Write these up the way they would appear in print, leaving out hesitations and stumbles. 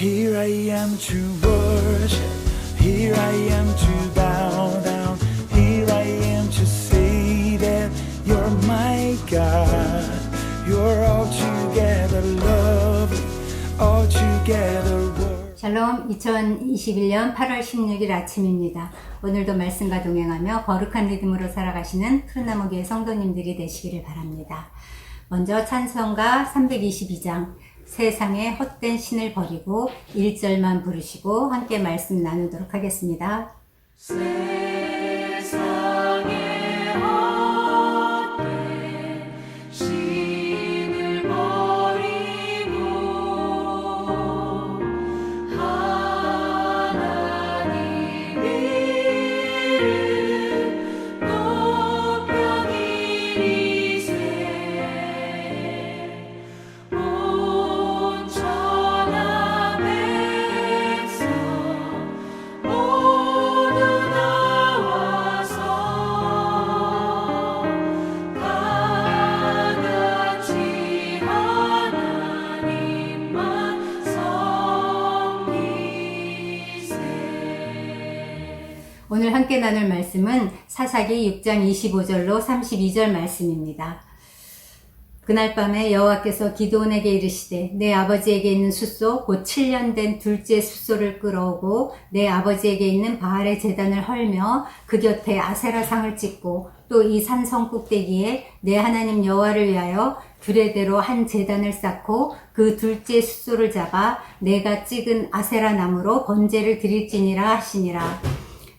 Here I am to worship, here I am to bow down, here I am to say that you're my God. You're altogether lovely, altogether worthy. 샬롬, 2021년 8월 16일 아침입니다. 오늘도 말씀과 동행하며 거룩한 리듬으로 살아가시는 푸른나무 교회 성도님들이 되시기를 바랍니다. 먼저 찬송가 322장 세상의 헛된 신을 버리고 1절만 부르시고 함께 말씀 나누도록 하겠습니다. 세상의 헛된 신을 버리고 하나님 이름 높여 기리세 온 천하 백성 모두 나와서 다같이 하나님만 섬기세. 오늘 함께 나눌 말씀은 사사기 6장 25절로 32절 말씀입니다. 그날 밤에 여호와께서 기드온에게 이르시되 내 아버지에게 있는 숫소 곧 7년 된 둘째 숫소를 끌어오고 내 아버지에게 있는 바알의 제단을 헐며 그 곁에 아세라상을 찍고 또 이 산성 꼭대기에 내 하나님 여호와를 위하여 규례대로 한 제단을 쌓고 그 둘째 숫소를 잡아 내가 찍은 아세라 나무로 번제를 드릴지니라 하시니라.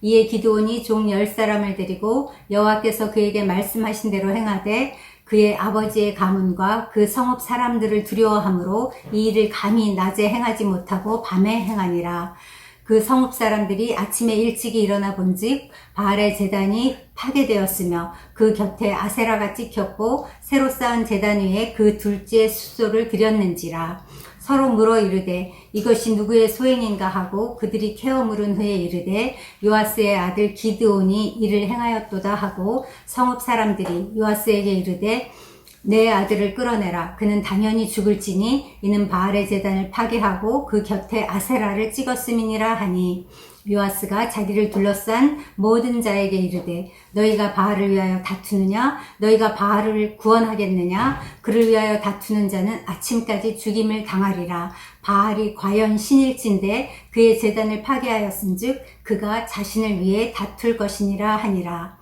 이에 기드온이 종 10사람을 데리고 여호와께서 그에게 말씀하신 대로 행하되 그의 아버지의 가문과 그 성읍 사람들을 두려워하므로 이 일을 감히 낮에 행하지 못하고 밤에 행하니라. 그 성읍 사람들이 아침에 일찍이 일어나 본즉 바알의 제단이 파괴되었으며 그 곁에 아세라가 찍혔고 새로 쌓은 제단 위에 그 둘째 숫소를 드렸는지라. 서로 물어 이르되 이것이 누구의 소행인가 하고 그들이 캐어 물은 후에 이르되 요아스의 아들 기드온이 이를 행하였도다 하고 성읍 사람들이 요아스에게 이르되 내 아들을 끌어내라. 그는 당연히 죽을지니 이는 바알의 제단을 파괴하고 그 곁에 아세라를 찍었음이니라 하니 요아스가 자기를 둘러싼 모든 자에게 이르되 너희가 바알을 위하여 다투느냐? 너희가 바알을 구원하겠느냐? 그를 위하여 다투는 자는 아침까지 죽임을 당하리라. 바알이 과연 신일진데 그의 제단을 파괴하였은즉 그가 자신을 위해 다툴 것이니라 하니라.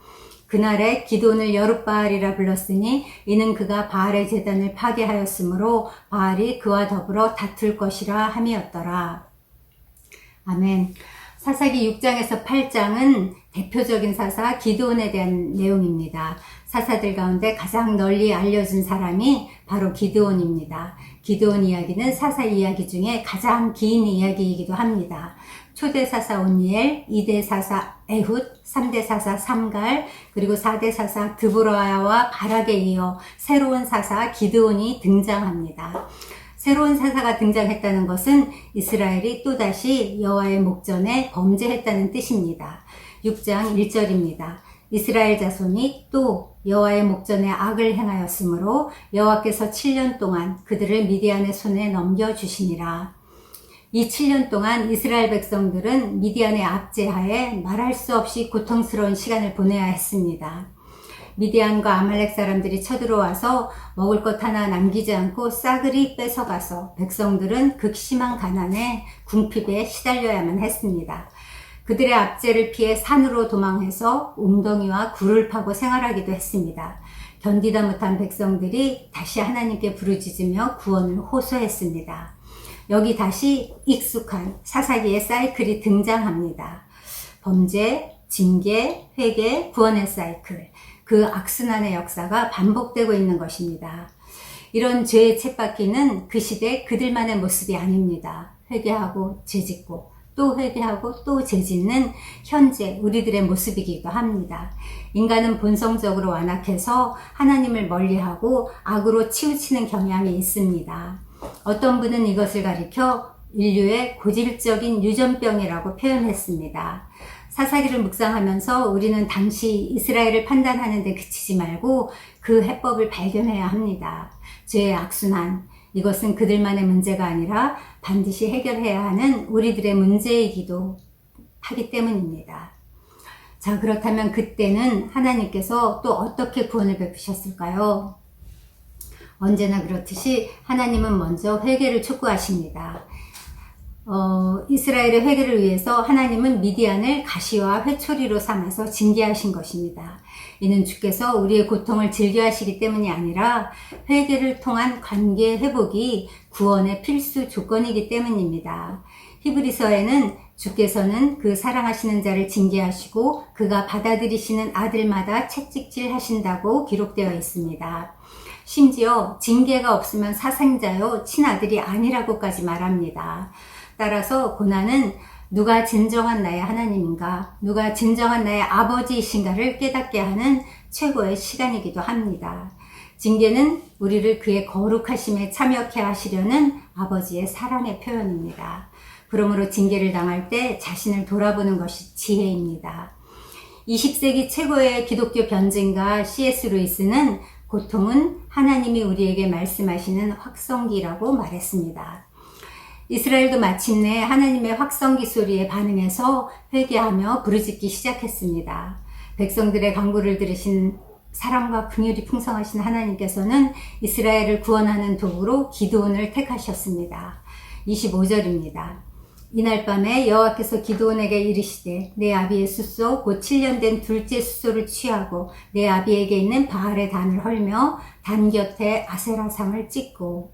그날에 기드온을 여룻바알이라 불렀으니 이는 그가 바알의 제단을 파괴하였으므로 바알이 그와 더불어 다툴 것이라 함이었더라. 아멘. 사사기 6장에서 8장은 대표적인 사사 기드온에 대한 내용입니다. 사사들 가운데 가장 널리 알려진 사람이 바로 기드온입니다. 기드온 이야기는 사사 이야기 중에 가장 긴 이야기이기도 합니다. 초대 사사 온니엘, 2대 사사 에훗, 3대 사사 삼갈, 그리고 4대 사사 드보라와 바락에 이어 새로운 사사 기드온이 등장합니다. 새로운 사사가 등장했다는 것은 이스라엘이 또다시 여호와의 목전에 범죄했다는 뜻입니다. 6장 1절입니다. 이스라엘 자손이 또 여호와의 목전에 악을 행하였으므로 여호와께서 7년 동안 그들을 미디안의 손에 넘겨주시니라. 이 7년 동안 이스라엘 백성들은 미디안의 압제하에 말할 수 없이 고통스러운 시간을 보내야 했습니다. 미디안과 아말렉 사람들이 쳐들어와서 먹을 것 하나 남기지 않고 싸그리 뺏어가서 백성들은 극심한 가난에 궁핍에 시달려야만 했습니다. 그들의 압제를 피해 산으로 도망해서 웅덩이와 굴을 파고 생활하기도 했습니다. 견디다 못한 백성들이 다시 하나님께 부르짖으며 구원을 호소했습니다. 여기 다시 익숙한 사사기의 사이클이 등장합니다. 범죄, 징계, 회개, 구원의 사이클. 그 악순환의 역사가 반복되고 있는 것입니다. 이런 죄의 쳇바퀴는 그 시대 그들만의 모습이 아닙니다. 회개하고 죄짓고 또 회개하고 또 죄짓는 현재 우리들의 모습이기도 합니다. 인간은 본성적으로 완악해서 하나님을 멀리하고 악으로 치우치는 경향이 있습니다. 어떤 분은 이것을 가리켜 인류의 고질적인 유전병이라고 표현했습니다. 사사기를 묵상하면서 우리는 당시 이스라엘을 판단하는 데 그치지 말고 그 해법을 발견해야 합니다. 죄의 악순환, 이것은 그들만의 문제가 아니라 반드시 해결해야 하는 우리들의 문제이기도 하기 때문입니다. 자, 그렇다면 그때는 하나님께서 또 어떻게 구원을 베푸셨을까요? 언제나 그렇듯이 하나님은 먼저 회개를 촉구하십니다. 이스라엘의 회개를 위해서 하나님은 미디안을 가시와 회초리로 삼아서 징계하신 것입니다. 이는 주께서 우리의 고통을 즐겨하시기 때문이 아니라 회개를 통한 관계 회복이 구원의 필수 조건이기 때문입니다. 히브리서에는 주께서는 그 사랑하시는 자를 징계하시고 그가 받아들이시는 아들마다 채찍질 하신다고 기록되어 있습니다. 심지어 징계가 없으면 사생자요 친아들이 아니라고까지 말합니다. 따라서 고난은 누가 진정한 나의 하나님인가, 누가 진정한 나의 아버지이신가를 깨닫게 하는 최고의 시간이기도 합니다. 징계는 우리를 그의 거룩하심에 참여케 하시려는 아버지의 사랑의 표현입니다. 그러므로 징계를 당할 때 자신을 돌아보는 것이 지혜입니다. 20세기 최고의 기독교 변증가 C.S. 루이스는 고통은 하나님이 우리에게 말씀하시는 확성기라고 말했습니다. 이스라엘도 마침내 하나님의 확성기 소리에 반응해서 회개하며 부르짖기 시작했습니다. 백성들의 간구를 들으신 사랑과 긍휼이 풍성하신 하나님께서는 이스라엘을 구원하는 도구로 기드온을 택하셨습니다. 25절입니다. 이날 밤에 여호와께서 기드온에게 이르시되 내 아비의 숫소 곧 7년 된 둘째 숫소를 취하고 내 아비에게 있는 바알의 단을 헐며 단 곁에 아세라상을 찍고.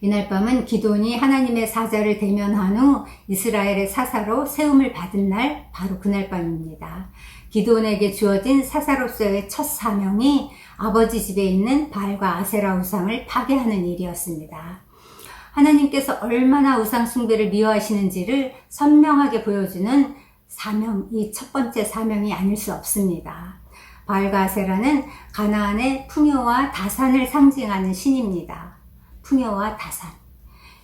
이날 밤은 기드온이 하나님의 사자를 대면한 후 이스라엘의 사사로 세움을 받은 날, 바로 그날 밤입니다. 기드온에게 주어진 사사로서의 첫 사명이 아버지 집에 있는 바알과 아세라 우상을 파괴하는 일이었습니다. 하나님께서 얼마나 우상 숭배를 미워하시는지를 선명하게 보여주는 사명, 이 첫 번째 사명이 아닐 수 없습니다. 바알과 아세라는 가나안의 풍요와 다산을 상징하는 신입니다. 풍요와 다산.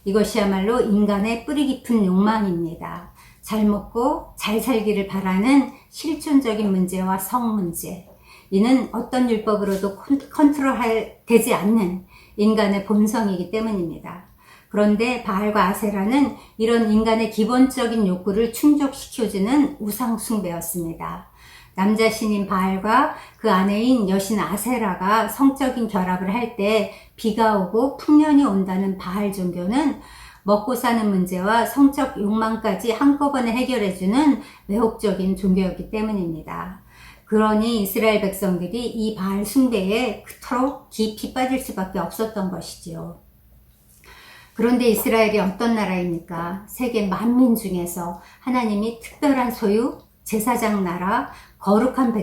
이것이야말로 인간의 뿌리 깊은 욕망입니다. 잘 먹고 잘 살기를 바라는 실존적인 문제와 성 문제. 이는 어떤 율법으로도 컨트롤되지 않는 인간의 본성이기 때문입니다. 그런데 바알과 아세라는 이런 인간의 기본적인 욕구를 충족시켜주는 우상 숭배였습니다. 남자 신인 바알과 그 아내인 여신 아세라가 성적인 결합을 할 때 비가 오고 풍년이 온다는 바알 종교는 먹고 사는 문제와 성적 욕망까지 한꺼번에 해결해주는 매혹적인 종교였기 때문입니다. 그러니 이스라엘 백성들이 이 바알 숭배에 그토록 깊이 빠질 수밖에 없었던 것이지요. 그런데 이스라엘이 어떤 나라입니까? 세계 만민 중에서 하나님이 특별한 소유, 제사장 나라, 거룩한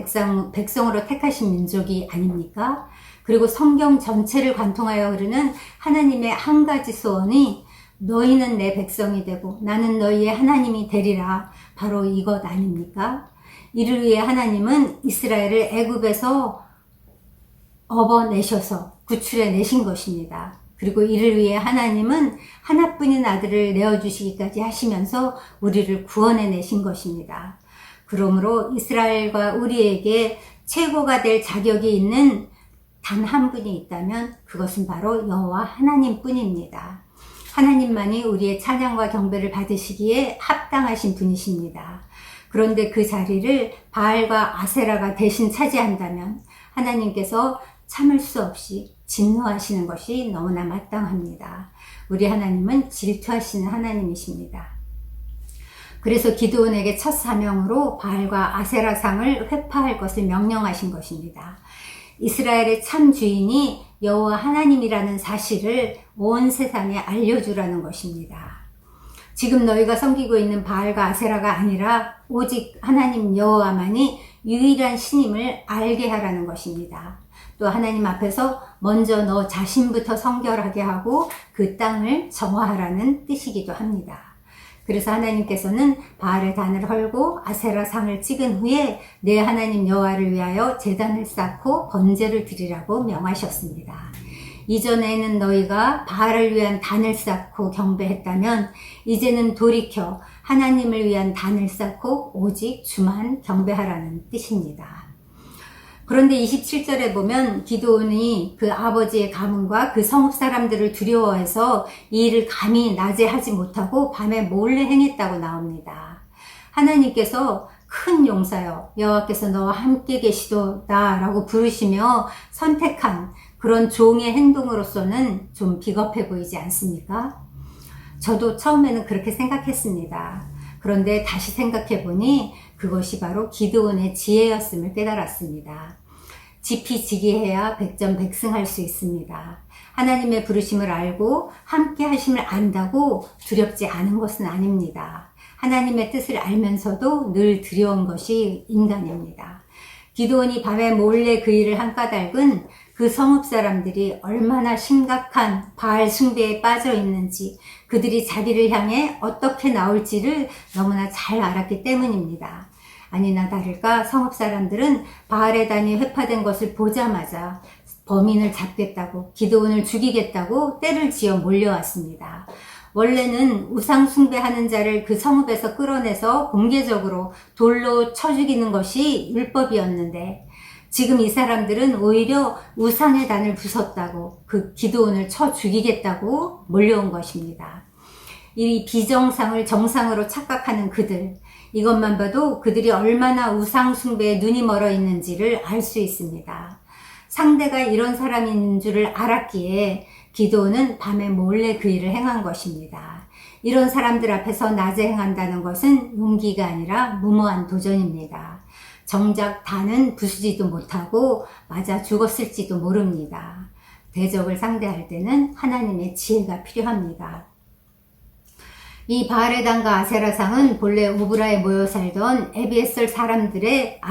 백성으로 택하신 민족이 아닙니까? 그리고 성경 전체를 관통하여 흐르는 하나님의 한 가지 소원이 너희는 내 백성이 되고 나는 너희의 하나님이 되리라. 바로 이것 아닙니까? 이를 위해 하나님은 이스라엘을 애굽에서 업어내셔서 구출해 내신 것입니다. 그리고 이를 위해 하나님은 하나뿐인 아들을 내어주시기까지 하시면서 우리를 구원해 내신 것입니다. 그러므로 이스라엘과 우리에게 최고가 될 자격이 있는 단 한 분이 있다면 그것은 바로 여호와 하나님뿐입니다. 하나님만이 우리의 찬양과 경배를 받으시기에 합당하신 분이십니다. 그런데 그 자리를 바알과 아세라가 대신 차지한다면 하나님께서 참을 수 없이 진노하시는 것이 너무나 마땅합니다. 우리 하나님은 질투하시는 하나님이십니다. 그래서 기드온에게 첫 사명으로 바알과 아세라상을 회파할 것을 명령하신 것입니다. 이스라엘의 참 주인이 여호와 하나님이라는 사실을 온 세상에 알려주라는 것입니다. 지금 너희가 섬기고 있는 바알과 아세라가 아니라 오직 하나님 여호와만이 유일한 신임을 알게 하라는 것입니다. 또 하나님 앞에서 먼저 너 자신부터 성결하게 하고 그 땅을 정화하라는 뜻이기도 합니다. 그래서 하나님께서는 바알의 단을 헐고 아세라 상을 찍은 후에 내 하나님 여호와를 위하여 제단을 쌓고 번제를 드리라고 명하셨습니다. 이전에는 너희가 바알을 위한 단을 쌓고 경배했다면 이제는 돌이켜 하나님을 위한 단을 쌓고 오직 주만 경배하라는 뜻입니다. 그런데 27절에 보면 기드온이 그 아버지의 가문과 그 성읍 사람들을 두려워해서 이 일을 감히 낮에 하지 못하고 밤에 몰래 행했다고 나옵니다. 하나님께서 큰 용사여 여호와께서 너와 함께 계시도다 라고 부르시며 선택한 그런 종의 행동으로서는 좀 비겁해 보이지 않습니까? 저도 처음에는 그렇게 생각했습니다. 그런데 다시 생각해 보니 그것이 바로 기드온의 지혜였음을 깨달았습니다. 지피지기해야 백전백승할 수 있습니다. 하나님의 부르심을 알고 함께 하심을 안다고 두렵지 않은 것은 아닙니다. 하나님의 뜻을 알면서도 늘 두려운 것이 인간입니다. 기드온이 밤에 몰래 그 일을 한 까닭은 그 성읍 사람들이 얼마나 심각한 바알 숭배에 빠져 있는지, 그들이 자기를 향해 어떻게 나올지를 너무나 잘 알았기 때문입니다. 아니나 다를까 성읍 사람들은 바알의 단이 회파된 것을 보자마자 범인을 잡겠다고, 기드온을 죽이겠다고 떼를 지어 몰려왔습니다. 원래는 우상 숭배하는 자를 그 성읍에서 끌어내서 공개적으로 돌로 쳐 죽이는 것이 율법이었는데, 지금 이 사람들은 오히려 우상의 단을 부쉈다고, 그 기드온을 쳐 죽이겠다고 몰려온 것입니다. 이 비정상을 정상으로 착각하는 그들, 이것만 봐도 그들이 얼마나 우상 숭배에 눈이 멀어 있는지를 알 수 있습니다. 상대가 이런 사람인 줄을 알았기에 기드온은 밤에 몰래 그 일을 행한 것입니다. 이런 사람들 앞에서 낮에 행한다는 것은 용기가 아니라 무모한 도전입니다. 정작 단은 부수지도 못하고 맞아 죽었을지도 모릅니다. 대적을 상대할 때는 하나님의 지혜가 필요합니다. 이 바알의 단과 아세라상은 본래 오브라에 모여 살던 아비에셀 사람들의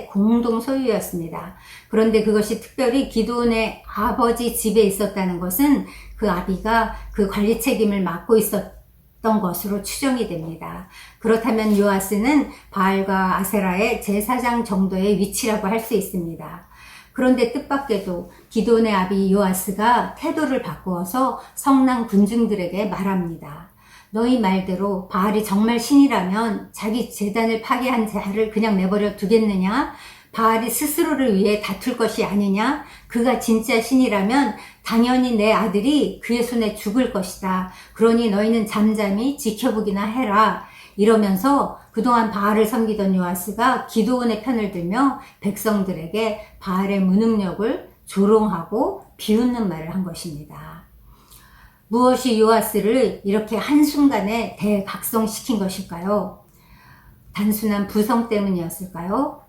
공동 소유였습니다. 그런데 그것이 특별히 기드온의 아버지 집에 있었다는 것은 그 아비가 그 관리 책임을 맡고 있었던 것으로 추정이 됩니다. 그렇다면 요아스는 바알과 아세라의 제사장 정도의 위치라고 할 수 있습니다. 그런데 뜻밖에도 기드온의 아비 요아스가 태도를 바꾸어서 성난 군중들에게 말합니다. 너희 말대로 바알이 정말 신이라면 자기 제단을 파괴한 자를 그냥 내버려 두겠느냐? 바알이 스스로를 위해 다툴 것이 아니냐? 그가 진짜 신이라면 당연히 내 아들이 그의 손에 죽을 것이다. 그러니 너희는 잠잠히 지켜보기나 해라. 이러면서 그동안 바알을 섬기던 요아스가 기드온의 편을 들며 백성들에게 바알의 무능력을 조롱하고 비웃는 말을 한 것입니다. 무엇이 요아스를 이렇게 한순간에 대각성시킨 것일까요? 단순한 부성 때문이었을까요?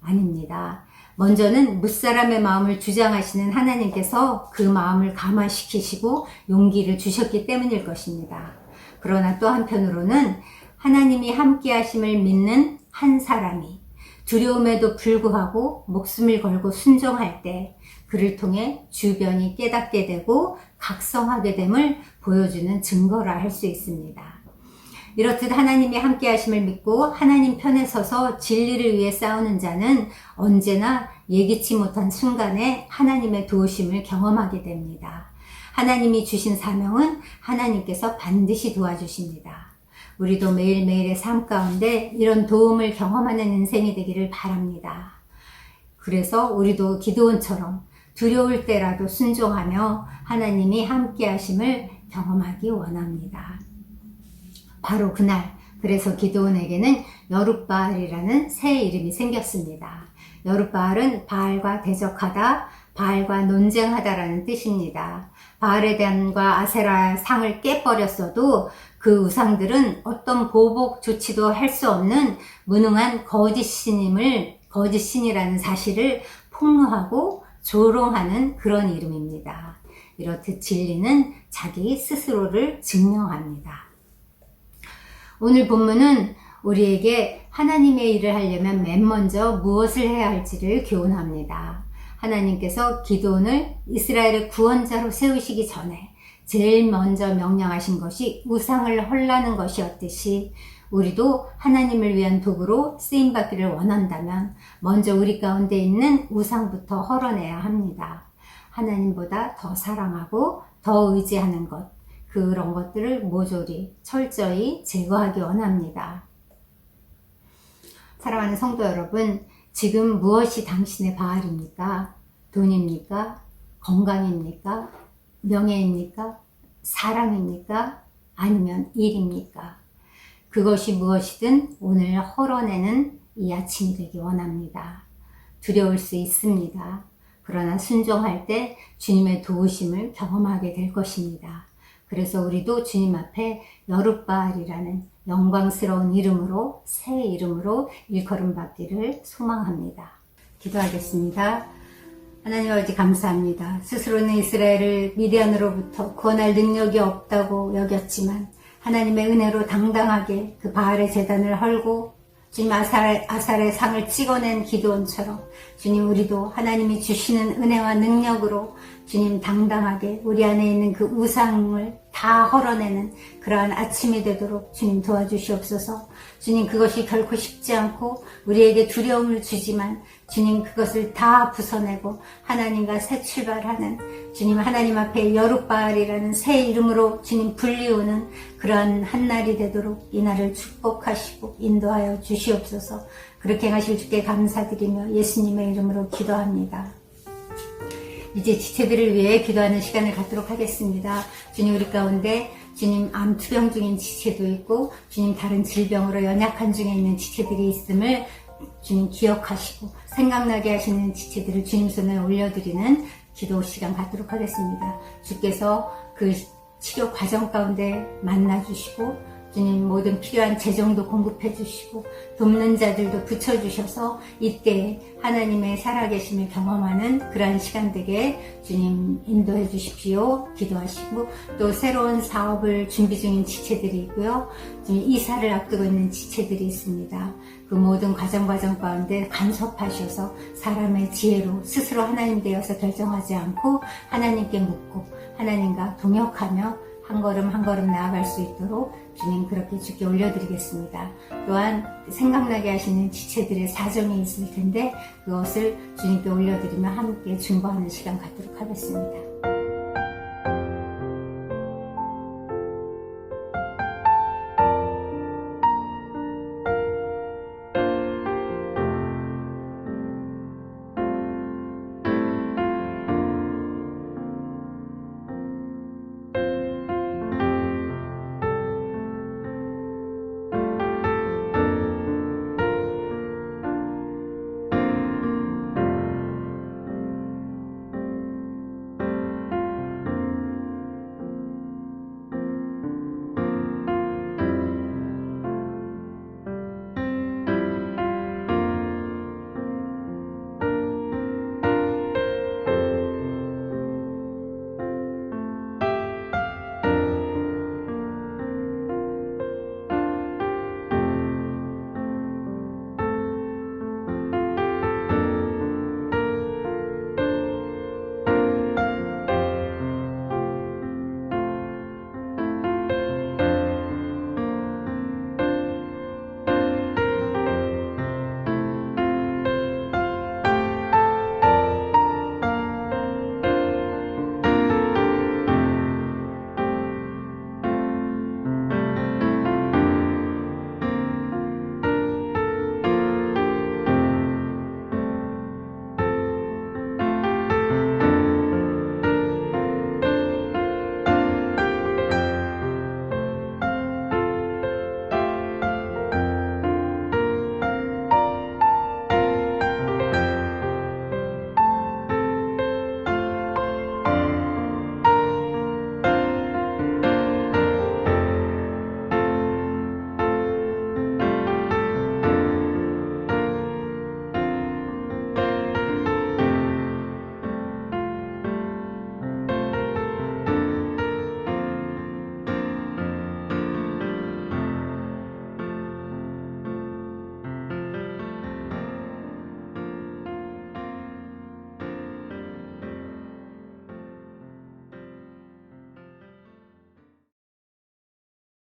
아닙니다. 먼저는 무사람의 마음을 주장하시는 하나님께서 그 마음을 감화시키시고 용기를 주셨기 때문일 것입니다. 그러나 또 한편으로는 하나님이 함께 하심을 믿는 한 사람이 두려움에도 불구하고 목숨을 걸고 순종할 때 그를 통해 주변이 깨닫게 되고 각성하게 됨을 보여주는 증거라 할 수 있습니다. 이렇듯 하나님이 함께 하심을 믿고 하나님 편에 서서 진리를 위해 싸우는 자는 언제나 예기치 못한 순간에 하나님의 도우심을 경험하게 됩니다. 하나님이 주신 사명은 하나님께서 반드시 도와주십니다. 우리도 매일매일의 삶 가운데 이런 도움을 경험하는 인생이 되기를 바랍니다. 그래서 우리도 기드온처럼 두려울 때라도 순종하며 하나님이 함께 하심을 경험하기 원합니다. 바로 그날, 그래서 기드온에게는 여룻바알이라는 새 이름이 생겼습니다. 여룻바알은 바알과 대적하다, 바알과 논쟁하다라는 뜻입니다. 바알의 단과 아세라 상을 깨버렸어도 그 우상들은 어떤 보복 조치도 할 수 없는 무능한 거짓신이라는 사실을 폭로하고 조롱하는 그런 이름입니다. 이렇듯 진리는 자기 스스로를 증명합니다. 오늘 본문은 우리에게 하나님의 일을 하려면 맨 먼저 무엇을 해야 할지를 교훈합니다. 하나님께서 기드온을 이스라엘의 구원자로 세우시기 전에 제일 먼저 명령하신 것이 우상을 헐라는 것이었듯이 우리도 하나님을 위한 도구로 쓰임받기를 원한다면 먼저 우리 가운데 있는 우상부터 헐어내야 합니다. 하나님보다 더 사랑하고 더 의지하는 것, 그런 것들을 모조리 철저히 제거하기 원합니다. 사랑하는 성도 여러분, 지금 무엇이 당신의 바알입니까? 돈입니까? 건강입니까? 명예입니까? 사랑입니까? 아니면 일입니까? 그것이 무엇이든 오늘 헐어내는 이 아침이 되기 원합니다. 두려울 수 있습니다. 그러나 순종할 때 주님의 도우심을 경험하게 될 것입니다. 그래서 우리도 주님 앞에 여룻바알이라는 영광스러운 이름으로, 새 이름으로 일컬음 받기를 소망합니다. 기도하겠습니다. 하나님 아버지 감사합니다. 스스로는 이스라엘을 미디안으로부터 구원할 능력이 없다고 여겼지만 하나님의 은혜로 당당하게 그 바알의 제단을 헐고 주님 아살의 상을 찍어낸 기드온처럼 주님 우리도 하나님이 주시는 은혜와 능력으로 주님 당당하게 우리 안에 있는 그 우상을 다 헐어내는 그러한 아침이 되도록 주님 도와주시옵소서. 주님 그것이 결코 쉽지 않고 우리에게 두려움을 주지만 주님 그것을 다 부숴내고 하나님과 새 출발하는 주님 하나님 앞에 여룻바알이라는 새 이름으로 주님 불리우는 그러한 한날이 되도록 이 날을 축복하시고 인도하여 주시옵소서. 그렇게 하실 주께 감사드리며 예수님의 이름으로 기도합니다. 이제 지체들을 위해 기도하는 시간을 갖도록 하겠습니다. 주님 우리 가운데 주님 암투병 중인 지체도 있고 주님 다른 질병으로 연약한 중에 있는 지체들이 있음을 주님 기억하시고 생각나게 하시는 지체들을 주님 손에 올려드리는 기도 시간 갖도록 하겠습니다. 주께서 그 치료 과정 가운데 만나주시고 주님 모든 필요한 재정도 공급해 주시고 돕는 자들도 붙여주셔서 이때 하나님의 살아계심을 경험하는 그러한 시간 되게 주님 인도해 주십시오. 기도하시고 또 새로운 사업을 준비 중인 지체들이 있고요. 주님 이사를 앞두고 있는 지체들이 있습니다. 그 모든 과정 가운데 간섭하셔서 사람의 지혜로 스스로 하나님 되어서 결정하지 않고 하나님께 묻고 하나님과 동역하며 한 걸음 한 걸음 나아갈 수 있도록 주님 그렇게 주께 올려드리겠습니다. 또한 생각나게 하시는 지체들의 사정이 있을 텐데 그것을 주님께 올려드리며 함께 중보하는 시간 갖도록 하겠습니다.